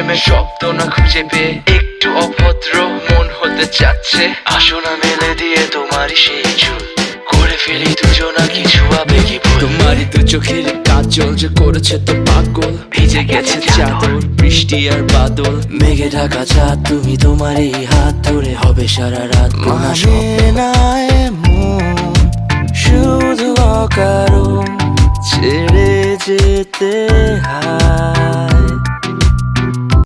প্রেমে শব্দ না খুঁজে পেয়ে একটু অভদ্র মন হতে চাচ্ছে। আসনা মেলে দিয়ে তোমারই সেই চুল করে ফেলি দুজনা কিছু আবেগী ভুল। তোমারই দু চোখের কাজল যে করেছে তো পাগল, ভিজে গেছে চাদর বৃষ্টি আর বাদল, মেঘে ঢাকা চাঁদ তুমি তোমারই হাত ধরে হবে সারা রাত। মানে না এমন শুধু অকারণ ছেড়ে যেতে হয়।